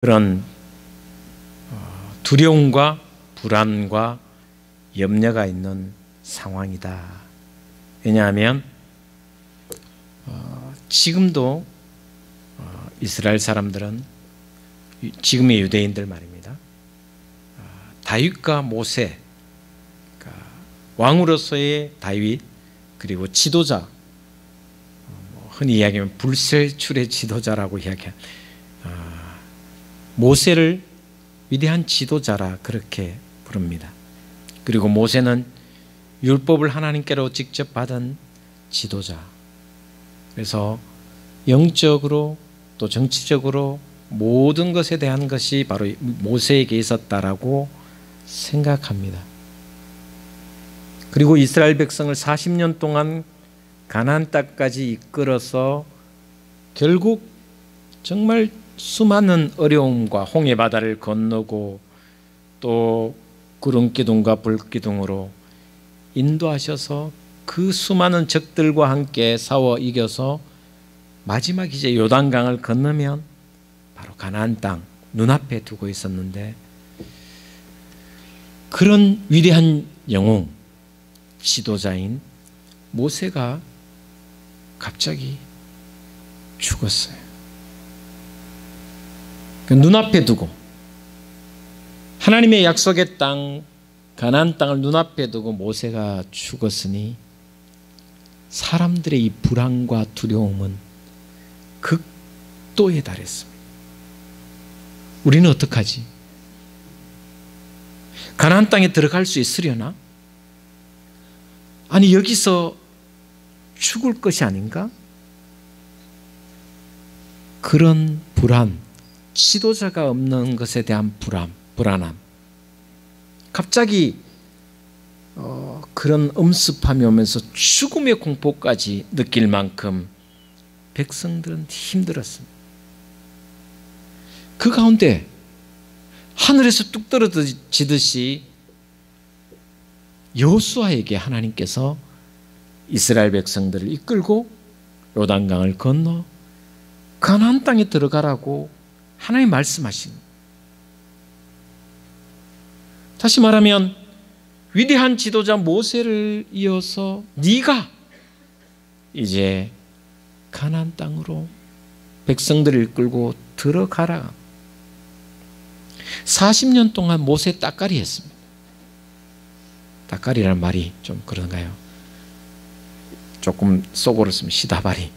그런 두려움과 불안과 염려가 있는 상황이다. 왜냐하면 지금도 이스라엘 사람들은, 지금의 유대인들 말입니다, 다윗과 모세, 그러니까 왕으로서의 다윗, 그리고 지도자, 흔히 이야기하면 불세출의 지도자라고 이야기한 모세를 위대한 지도자라 그렇게 부릅니다. 그리고 모세는 율법을 하나님께로 직접 받은 지도자. 그래서 영적으로 또 정치적으로 모든 것에 대한 것이 바로 모세에게 있었다라고 생각합니다. 그리고 이스라엘 백성을 40년 동안 가나안 땅까지 이끌어서 결국 정말 수많은 어려움과 홍해 바다를 건너고 또 구름 기둥과 불 기둥으로 인도하셔서 그 수많은 적들과 함께 싸워 이겨서 마지막 이제 요단강을 건너면 바로 가나안 땅 눈앞에 두고 있었는데, 그런 위대한 영웅 지도자인 모세가 갑자기 죽었어요. 눈앞에 두고 하나님의 약속의 땅 가나안 땅을 눈앞에 두고 모세가 죽었으니 사람들의 이 불안과 두려움은 극도에 달했습니다. 우리는 어떡하지? 가나안 땅에 들어갈 수 있으려나? 아니 여기서 죽을 것이 아닌가? 그런 불안, 지도자가 없는 것에 대한 불안함, 갑자기 그런 엄습함이 오면서 죽음의 공포까지 느낄 만큼 백성들은 힘들었습니다. 그 가운데 하늘에서 뚝 떨어지듯이 여호수아에게 하나님께서 이스라엘 백성들을 이끌고 요단강을 건너 가나안 땅에 들어가라고 하나님 말씀하신, 다시 말하면 위대한 지도자 모세를 이어서 네가 이제 가나안 땅으로 백성들을 이끌고 들어가라. 40년 동안 모세 따까리 했습니다. 따까리라는 말이 좀 그런가요? 조금 속어로 쓰면 시다바리.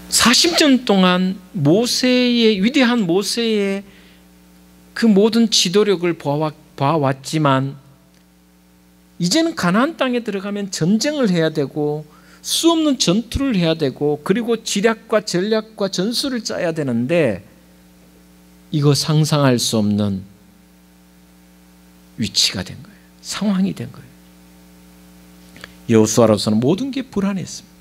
40년 동안 모세의, 위대한 모세의 그 모든 지도력을 봐왔지만 이제는 가나안 땅에 들어가면 전쟁을 해야 되고 수없는 전투를 해야 되고 그리고 지략과 전략과 전술을 짜야 되는데 이거 상상할 수 없는 위치가 된 거예요. 상황이 된 거예요. 여호수아로서는 모든 게 불안했습니다.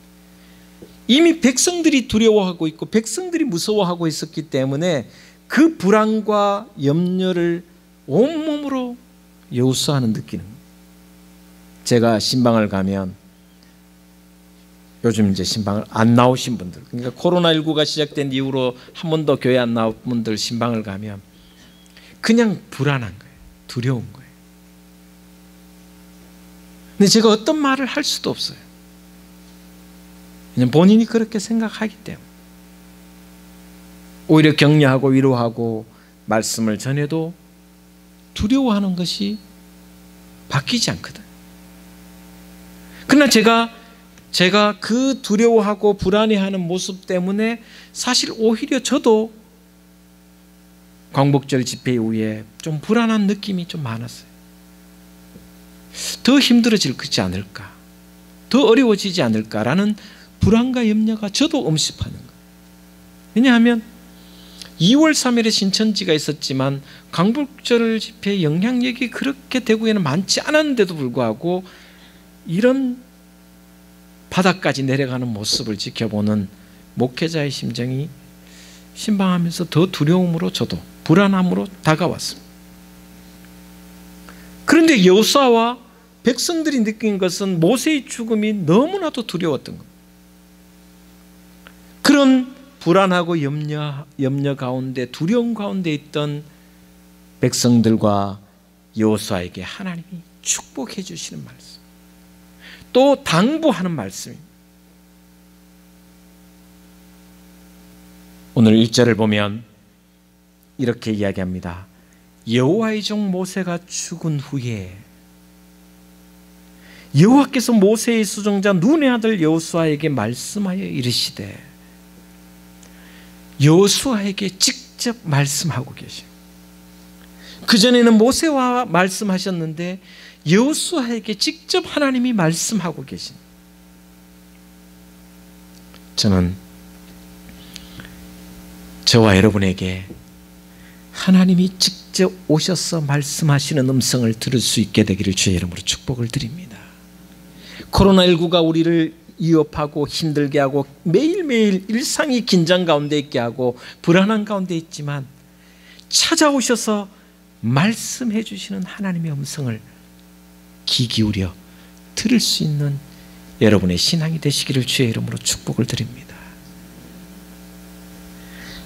이미 백성들이 두려워하고 있고 백성들이 무서워하고 있었기 때문에 그 불안과 염려를 온몸으로 여호수아는 느끼는 거예요. 제가 신방을 가면, 요즘 이제 신방을 안 나오신 분들, 그러니까 코로나19가 시작된 이후로 한 번도 교회 안 나온 분들 신방을 가면 그냥 불안한 거예요. 두려운 거예요. 근데 제가 어떤 말을 할 수도 없어요. 그냥 본인이 그렇게 생각하기 때문에. 오히려 격려하고 위로하고 말씀을 전해도 두려워하는 것이 바뀌지 않거든. 그러나 제가 그 두려워하고 불안해하는 모습 때문에 사실 오히려 저도 광복절 집회 이후에 좀 불안한 느낌이 좀 많았어요. 더 힘들어질 것이 않을까, 더 어려워지지 않을까라는 불안과 염려가 저도 엄습하는 거예요. 왜냐하면 2월 3일에 신천지가 있었지만 광복절 집회의 영향력이 그렇게 대구에는 많지 않았는데도 불구하고 이런 바닥까지 내려가는 모습을 지켜보는 목회자의 심정이 신방하면서 더 두려움으로, 저도 불안함으로 다가왔습니다. 그런데 여호수아와 백성들이 느낀 것은 모세의 죽음이 너무나도 두려웠던 겁니다. 그런 불안하고 염려 가운데 두려움 가운데 있던 백성들과 여호수아에게 하나님이 축복해 주시는 말씀, 또 당부하는 말씀입니다. 오늘 1절을 보면 이렇게 이야기합니다. 여호와의 종 모세가 죽은 후에 여호와께서 모세의 수종자 눈의 아들 여호수아에게 말씀하여 이르시되, 여호수아에게 직접 말씀하고 계십니다. 그전에는 모세와 말씀하셨는데 여호수아에게 직접 하나님이 말씀하고 계십니다. 저는 저와 여러분에게 하나님이 직접 오셔서 말씀하시는 음성을 들을 수 있게 되기를 주의 이름으로 축복을 드립니다. 코로나19가 우리를 위협하고 힘들게 하고 매일매일 일상이 긴장 가운데 있게 하고 불안한 가운데 있지만, 찾아오셔서 말씀해 주시는 하나님의 음성을 귀 기울여 들을 수 있는 여러분의 신앙이 되시기를 주의 이름으로 축복을 드립니다.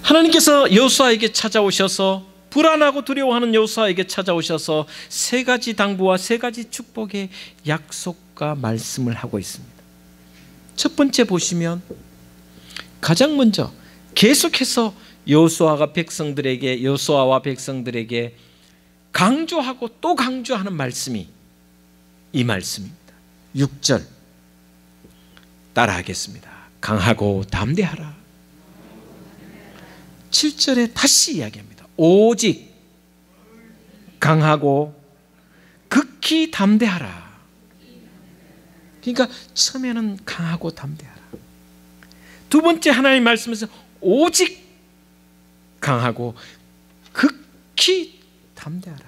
하나님께서 여호수아에게 찾아오셔서, 불안하고 두려워하는 여호수아에게 찾아오셔서 세 가지 당부와 세 가지 축복의 약속과 말씀을 하고 있습니다. 첫 번째 보시면 가장 먼저 계속해서 여호수아와 백성들에게 강조하고 또 강조하는 말씀이 이 말씀입니다. 6절 따라하겠습니다. 강하고 담대하라. 7절에 다시 이야기합니다. 오직 강하고 극히 담대하라. 그러니까 처음에는 강하고 담대하라. 두 번째 하나님 말씀에서 오직 강하고 극히 담대하라.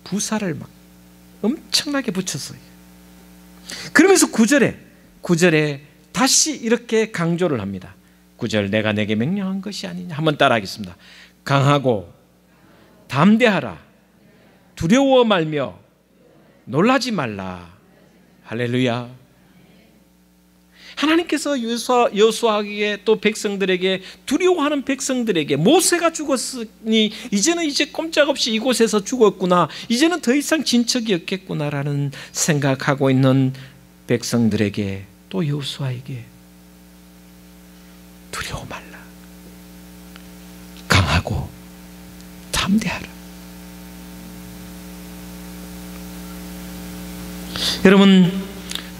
부사를 막 엄청나게 붙였어요. 그러면서 9절에 다시 이렇게 강조를 합니다. 9절, 내가 내게 명령한 것이 아니냐. 한번 따라하겠습니다. 강하고 담대하라. 두려워 말며 놀라지 말라. 할렐루야. 하나님께서 여호수아에게 또 백성들에게, 두려워하는 백성들에게, 모세가 죽었으니 이제는 꼼짝없이 이곳에서 죽었구나, 이제는 더 이상 진척이 없겠구나라는 생각하고 있는 백성들에게, 또 여호수아에게 두려워 말라. 강하고 담대하라. 여러분,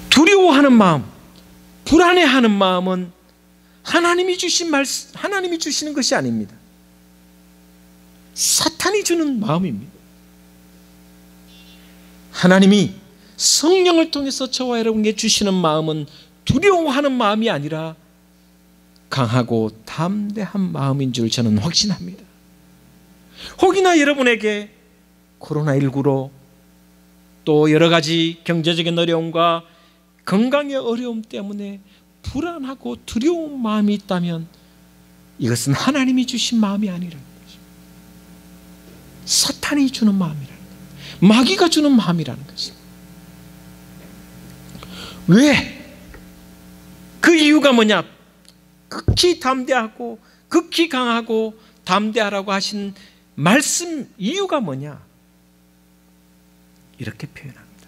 두려워하는 마음, 불안해하는 마음은 하나님이 주시는 것이 아닙니다. 사탄이 주는 마음입니다. 하나님이 성령을 통해서 저와 여러분에게 주시는 마음은 두려워하는 마음이 아니라 강하고 담대한 마음인 줄 저는 확신합니다. 혹이나 여러분에게 코로나19로 또 여러 가지 경제적인 어려움과 건강의 어려움 때문에 불안하고 두려운 마음이 있다면 이것은 하나님이 주신 마음이 아니라는 거죠. 사탄이 주는 마음이라는 거죠. 마귀가 주는 마음이라는 거죠. 왜? 그 이유가 뭐냐? 극히 담대하고 극히 강하고 담대하라고 하신 말씀 이유가 뭐냐? 이렇게 표현합니다.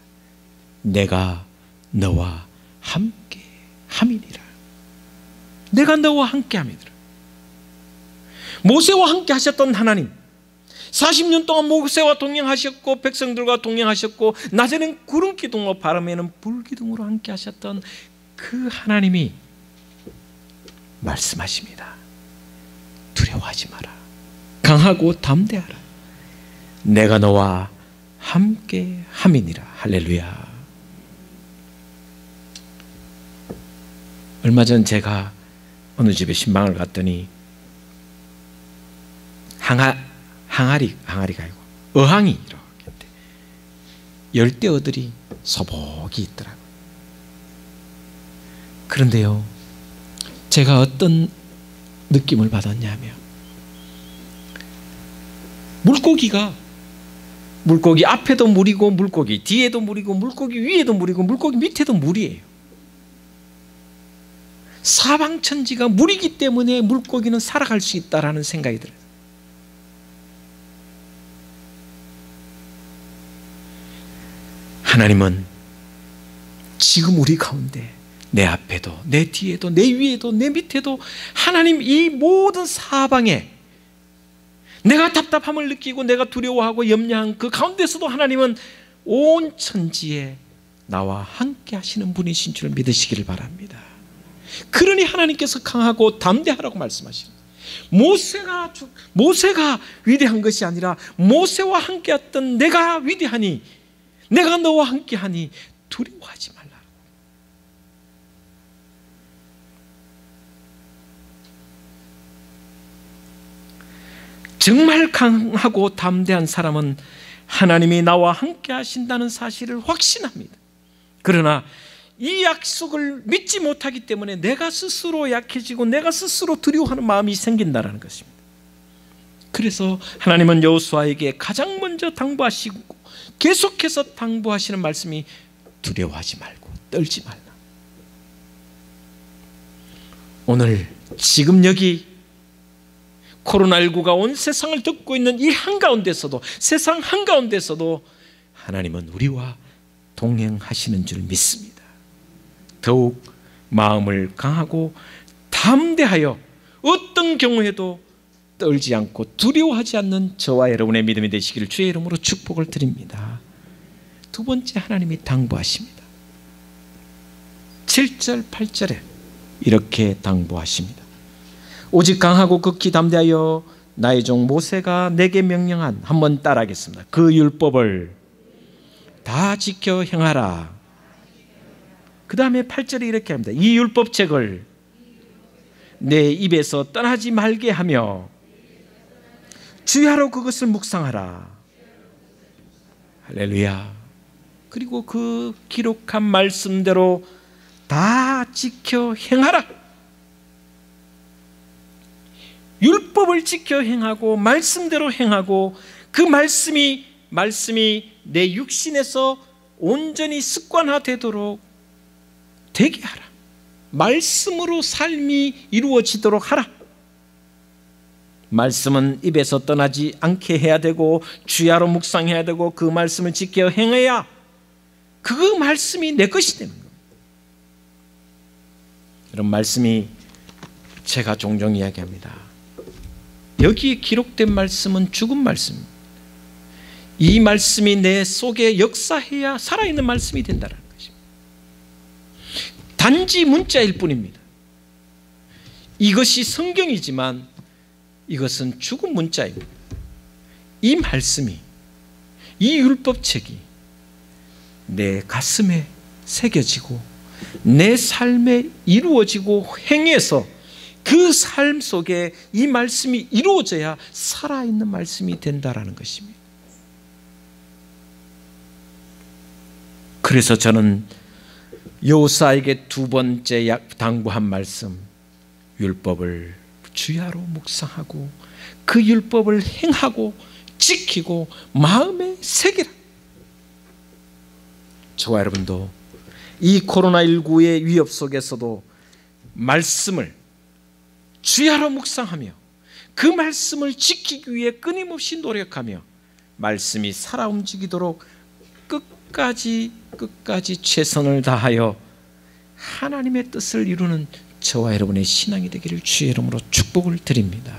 내가 너와 함께 함이니라. 내가 너와 함께 함이니라. 모세와 함께 하셨던 하나님, 40년 동안 모세와 동행하셨고 백성들과 동행하셨고 낮에는 구름 기둥으로 밤에는 불 기둥으로 함께 하셨던 그 하나님이 말씀하십니다. 두려워하지 마라. 강하고 담대하라. 내가 너와 함께 함이니라. 할렐루야. 얼마 전 제가 어느 집에 신방을 갔더니 항아리가 아니고 어항이 이렇게 열대어들이 소복이 있더라고요. 그런데요, 제가 어떤 느낌을 받았냐면, 물고기 앞에도 물이고 물고기 뒤에도 물이고 물고기 위에도 물이고 물고기 밑에도 물이에요. 사방천지가 물이기 때문에 물고기는 살아갈 수 있다라는 생각이 들어요. 하나님은 지금 우리 가운데 내 앞에도 내 뒤에도 내 위에도 내 밑에도 하나님 이 모든 사방에 내가 답답함을 느끼고 내가 두려워하고 염려한 그 가운데서도 하나님은 온 천지에 나와 함께 하시는 분이신 줄 믿으시기를 바랍니다. 그러니 하나님께서 강하고 담대하라고 말씀하시는 거예요. 모세가 위대한 것이 아니라 모세와 함께했던 내가 위대하니, 내가 너와 함께하니 두려워하지 말라. 정말 강하고 담대한 사람은 하나님이 나와 함께 하신다는 사실을 확신합니다. 그러나 이 약속을 믿지 못하기 때문에 내가 스스로 약해지고 내가 스스로 두려워하는 마음이 생긴다는 것입니다. 그래서 하나님은 여호수아에게 가장 먼저 당부하시고 계속해서 당부하시는 말씀이 두려워하지 말고 떨지 말라. 오늘 지금 여기 코로나19가 온 세상을 덮고 있는 이 한가운데서도, 세상 한가운데서도 하나님은 우리와 동행하시는 줄 믿습니다. 더욱 마음을 강하고 담대하여 어떤 경우에도 떨지 않고 두려워하지 않는 저와 여러분의 믿음이 되시기를 주의 이름으로 축복을 드립니다. 두 번째, 하나님이 당부하십니다. 7절 8절에 이렇게 당부하십니다. 오직 강하고 극히 담대하여 나의 종 모세가 내게 명령한, 한번 따라하겠습니다. 그 율법을 다 지켜 행하라. 그 다음에 8절에 이렇게 합니다. 이 율법책을 내 입에서 떠나지 말게 하며 주야로 그것을 묵상하라. 할렐루야. 그리고 그 기록한 말씀대로 다 지켜 행하라. 율법을 지켜 행하고 말씀대로 행하고 그 말씀이 내 육신에서 온전히 습관화되도록 되게 하라. 말씀으로 삶이 이루어지도록 하라. 말씀은 입에서 떠나지 않게 해야 되고 주야로 묵상해야 되고 그 말씀을 지켜 행해야 그 말씀이 내 것이 되는 겁니다. 이런 말씀이 제가 종종 이야기합니다. 여기에 기록된 말씀은 죽은 말씀입니다. 이 말씀이 내 속에 역사해야 살아있는 말씀이 된다는 것입니다. 단지 문자일 뿐입니다. 이것이 성경이지만 이것은 죽은 문자입니다. 이 말씀이, 이 율법책이 내 가슴에 새겨지고 내 삶에 이루어지고 행해서 그 삶 속에 이 말씀이 이루어져야 살아있는 말씀이 된다라는 것입니다. 그래서 저는 여호수아에게 두 번째 당부한 말씀, 율법을 주야로 묵상하고 그 율법을 행하고 지키고 마음에 새기라. 저와 여러분도 이 코로나19의 위협 속에서도 말씀을 주야로 묵상하며 그 말씀을 지키기 위해 끊임없이 노력하며 말씀이 살아 움직이도록 끝까지 최선을 다하여 하나님의 뜻을 이루는 저와 여러분의 신앙이 되기를 주의 이름으로 축복을 드립니다.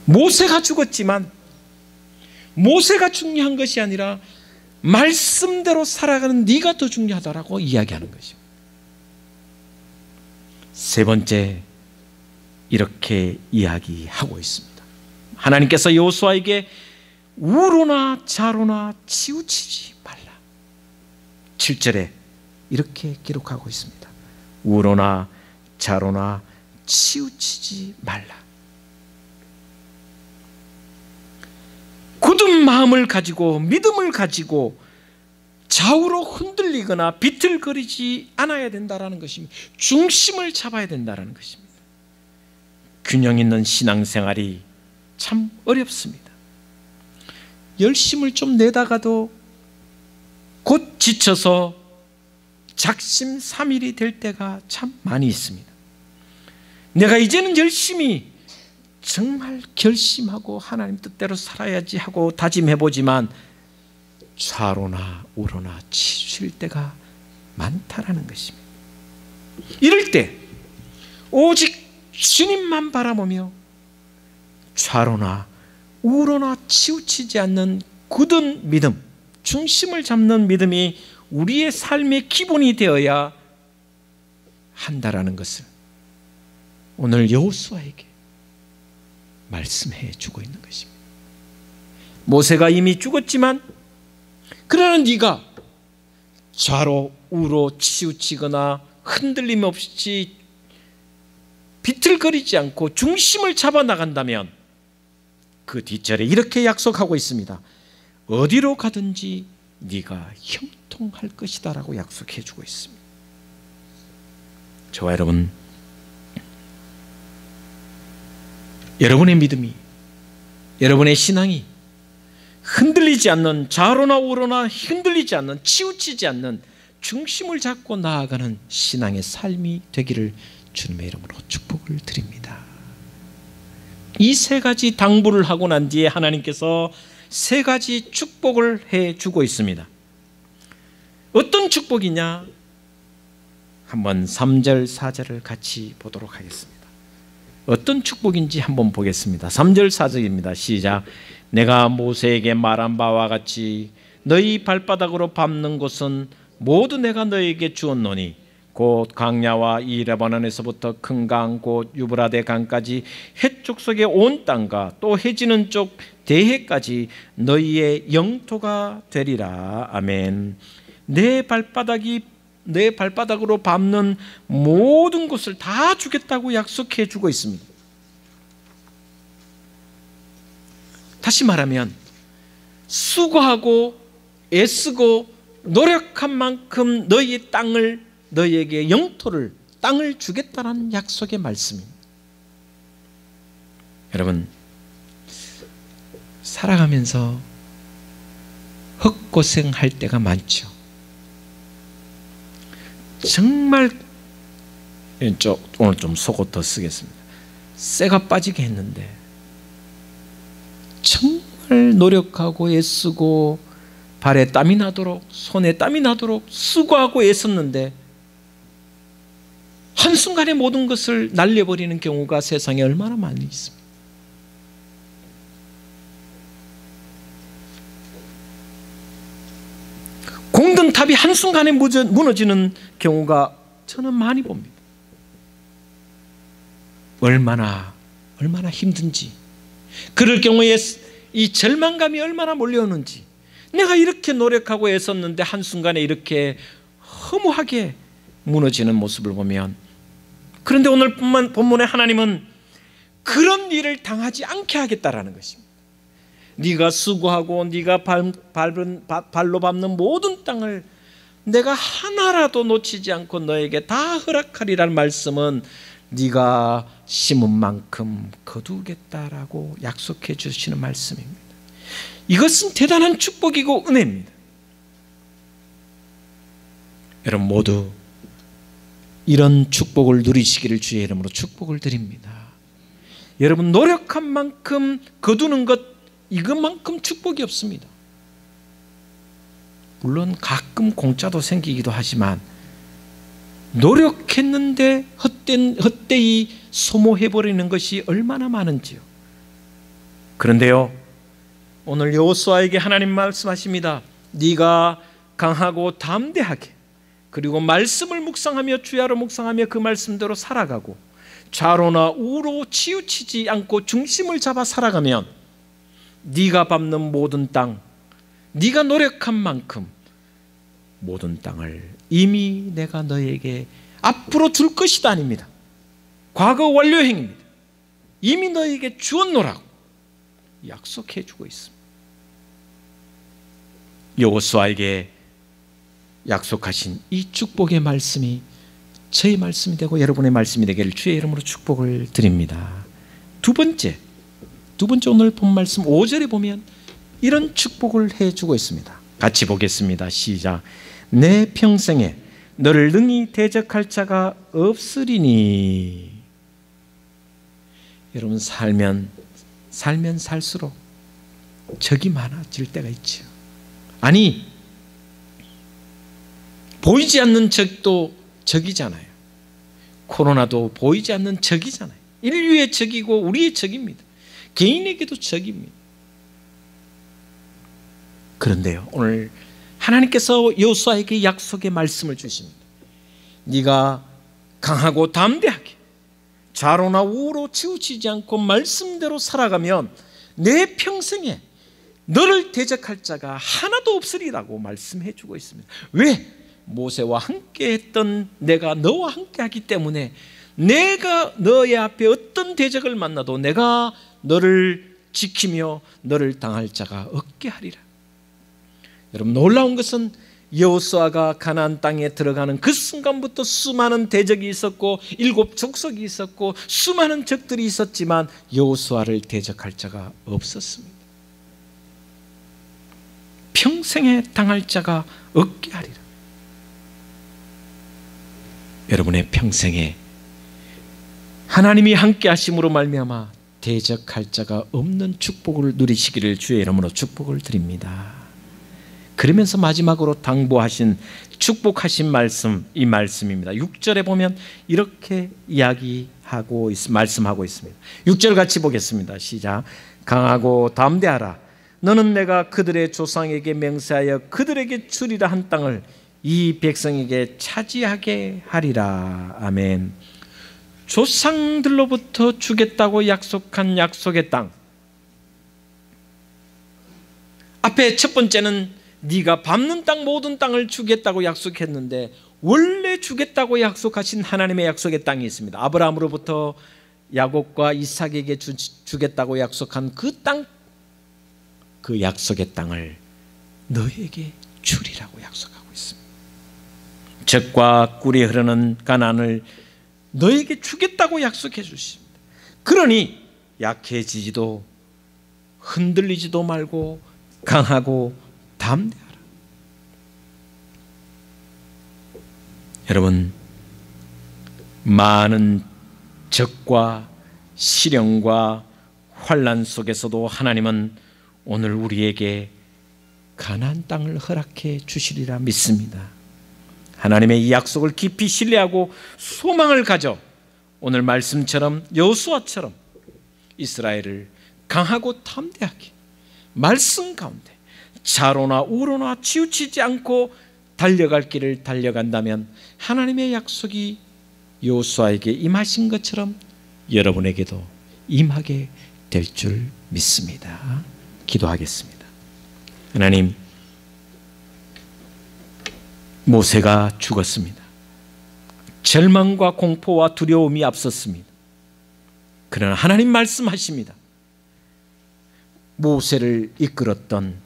모세가 죽었지만 모세가 중요한 것이 아니라 말씀대로 살아가는 네가 더 중요하다라고 이야기하는 것입니다. 세 번째, 이렇게 이야기하고 있습니다. 하나님께서 여호수아에게 우로나 좌로나 치우치지 말라. 7절에 이렇게 기록하고 있습니다. 우로나 좌로나 치우치지 말라. 굳은 마음을 가지고 믿음을 가지고 좌우로 흔들리거나 비틀거리지 않아야 된다는 것입니다. 중심을 잡아야 된다는 것입니다. 균형 있는 신앙생활이 참 어렵습니다. 열심을 좀 내다가도 곧 지쳐서 작심삼일이 될 때가 참 많이 있습니다. 내가 이제는 열심히 정말 결심하고 하나님 뜻대로 살아야지 하고 다짐해보지만 좌로나 우로나 치우칠 때가 많다라는 것입니다. 이럴 때 오직 주님만 바라보며 좌로나 우로나 치우치지 않는 굳은 믿음, 중심을 잡는 믿음이 우리의 삶의 기본이 되어야 한다라는 것을 오늘 여호수아에게 말씀해 주고 있는 것입니다. 모세가 이미 죽었지만 그러나 네가 좌로 우로 치우치거나 흔들림 없이 비틀거리지 않고 중심을 잡아 나간다면 그 뒷절에 이렇게 약속하고 있습니다. 어디로 가든지 네가 형통할 것이다 라고 약속해 주고 있습니다. 저와 여러분, 여러분의 믿음이, 여러분의 신앙이 흔들리지 않는, 좌로나 우로나 흔들리지 않는, 치우치지 않는 중심을 잡고 나아가는 신앙의 삶이 되기를 주님의 이름으로 축복을 드립니다. 이 세 가지 당부를 하고 난 뒤에 하나님께서 세 가지 축복을 해주고 있습니다. 어떤 축복이냐? 한번 3절 4절을 같이 보도록 하겠습니다. 어떤 축복인지 한번 보겠습니다. 3절 4절입니다. 시작. 내가 모세에게 말한 바와 같이 너희 발바닥으로 밟는 곳은 모두 내가 너희에게 주었노니 곧 광야와 이 레바논에서부터 큰 강 곧 유브라데 강까지 해쪽 속의 온 땅과 또 해지는 쪽 대해까지 너희의 영토가 되리라. 아멘. 내 발바닥으로 밟는 모든 곳을 다 주겠다고 약속해 주고 있습니다. 다시 말하면 수고하고 애쓰고 노력한 만큼 너희의 땅을, 너희에게 영토를, 땅을 주겠다는 약속의 말씀입니다. 여러분, 살아가면서 헛고생할 때가 많죠. 정말 오늘 좀 속옷 더 쓰겠습니다. 쇠가 빠지게 했는데 정말 노력하고 애쓰고 발에 땀이 나도록 손에 땀이 나도록 수고하고 애썼는데 한순간에 모든 것을 날려버리는 경우가 세상에 얼마나 많이 있습니다. 공든 탑이 한순간에 무너지는 경우가 저는 많이 봅니다. 얼마나 힘든지, 그럴 경우에 이 절망감이 얼마나 몰려오는지, 내가 이렇게 노력하고 애썼는데 한순간에 이렇게 허무하게 무너지는 모습을 보면, 그런데 오늘 본문에 하나님은 그런 일을 당하지 않게 하겠다라는 것입니다. 네가 수고하고 네가 발로 밟는 모든 땅을 내가 하나라도 놓치지 않고 너에게 다 허락하리라는 말씀은 네가 심은 만큼 거두겠다라고 약속해 주시는 말씀입니다. 이것은 대단한 축복이고 은혜입니다. 여러분 모두 이런 축복을 누리시기를 주의 이름으로 축복을 드립니다. 여러분 노력한 만큼 거두는 것, 이것만큼 축복이 없습니다. 물론 가끔 공짜도 생기기도 하지만 노력했는데 헛되이 소모해버리는 것이 얼마나 많은지요. 그런데요, 오늘 여호수아에게 하나님 말씀하십니다. 네가 강하고 담대하게, 그리고 말씀을 묵상하며 주야로 묵상하며 그 말씀대로 살아가고 좌로나 우로 치우치지 않고 중심을 잡아 살아가면 네가 밟는 모든 땅, 네가 노력한 만큼 모든 땅을 이미 내가 너에게 앞으로 줄 것이다 아닙니다. 과거 완료행입니다. 이미 너에게 주었노라고 약속해 주고 있습니다. 여호수아에게 약속하신 이 축복의 말씀이 저의 말씀이 되고 여러분의 말씀이 되기를 주의 이름으로 축복을 드립니다. 두 번째 오늘 본 말씀 5절에 보면 이런 축복을 해주고 있습니다. 같이 보겠습니다. 시작. 내 평생에 너를 능히 대적할 자가 없으리니. 여러분, 살면 살수록 적이 많아질 때가 있죠. 아니, 보이지 않는 적도 적이잖아요. 코로나도 보이지 않는 적이잖아요. 인류의 적이고 우리의 적입니다. 개인에게도 적입니다. 그런데요, 오늘 하나님께서 여호수아에게 약속의 말씀을 주십니다. 네가 강하고 담대하게 좌로나 우로 치우치지 않고 말씀대로 살아가면 내 평생에 너를 대적할 자가 하나도 없으리라고 말씀해 주고 있습니다. 왜? 모세와 함께 했던 내가 너와 함께 하기 때문에 내가 너의 앞에 어떤 대적을 만나도 내가 너를 지키며 너를 당할 자가 없게 하리라. 여러분, 놀라운 것은 여호수아가 가나안 땅에 들어가는 그 순간부터 수많은 대적이 있었고 7 족속이 있었고 수많은 적들이 있었지만 여호수아를 대적할 자가 없었습니다. 평생에 당할 자가 없게 하리라. 여러분의 평생에 하나님이 함께 하심으로 말미암아 대적할 자가 없는 축복을 누리시기를 주의 이름으로 축복을 드립니다. 그러면서 마지막으로 당부하신 축복하신 말씀, 이 말씀입니다. 6절에 보면 이렇게 말씀하고 있습니다. 6절 같이 보겠습니다. 시작. 강하고 담대하라. 너는 내가 그들의 조상에게 맹세하여 그들에게 주리라 한 땅을 이 백성에게 차지하게 하리라. 아멘. 조상들로부터 주겠다고 약속한 약속의 땅. 앞에 첫 번째는 네가 밟는 땅 모든 땅을 주겠다고 약속했는데 원래 주겠다고 약속하신 하나님의 약속의 땅이 있습니다. 아브라함으로부터 야곱과 이삭에게 주겠다고 약속한 그 땅, 그 약속의 땅을 너에게 주리라고 약속하고 있습니다. 젖과 꿀이 흐르는 가나안을 너에게 주겠다고 약속해 주십니다. 그러니 약해지지도 흔들리지도 말고 강하고 담대하라. 여러분, 많은 적과 시련과 환난 속에서도 하나님은 오늘 우리에게 가나안 땅을 허락해 주시리라 믿습니다. 하나님의 이 약속을 깊이 신뢰하고 소망을 가져 오늘 말씀처럼 여호수아처럼 이스라엘을 강하고 담대하게 말씀 가운데 좌로나 우로나 치우치지 않고 달려갈 길을 달려간다면 하나님의 약속이 여호수아에게 임하신 것처럼 여러분에게도 임하게 될 줄 믿습니다. 기도하겠습니다. 하나님, 모세가 죽었습니다. 절망과 공포와 두려움이 앞섰습니다. 그러나 하나님 말씀하십니다. 모세를 이끌었던,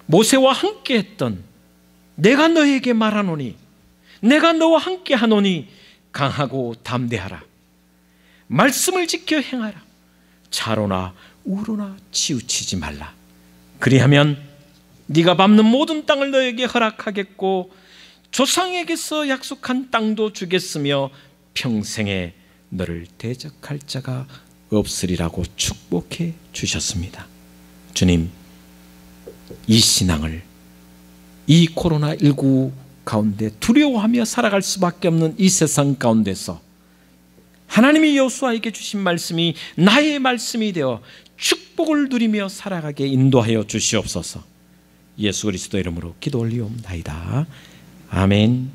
모세와 함께했던 내가 너에게 말하노니, 내가 너와 함께하노니 강하고 담대하라. 말씀을 지켜 행하라. 좌로나 우로나 치우치지 말라. 그리하면 네가 밟는 모든 땅을 너에게 허락하겠고 조상에게서 약속한 땅도 주겠으며 평생에 너를 대적할 자가 없으리라고 축복해 주셨습니다. 주님, 이 신앙을 이 코로나19 가운데 두려워하며 살아갈 수밖에 없는 이 세상 가운데서 하나님이 여호수아에게 주신 말씀이 나의 말씀이 되어 축복을 누리며 살아가게 인도하여 주시옵소서. 예수 그리스도 이름으로 기도 올리옵나이다. 아멘.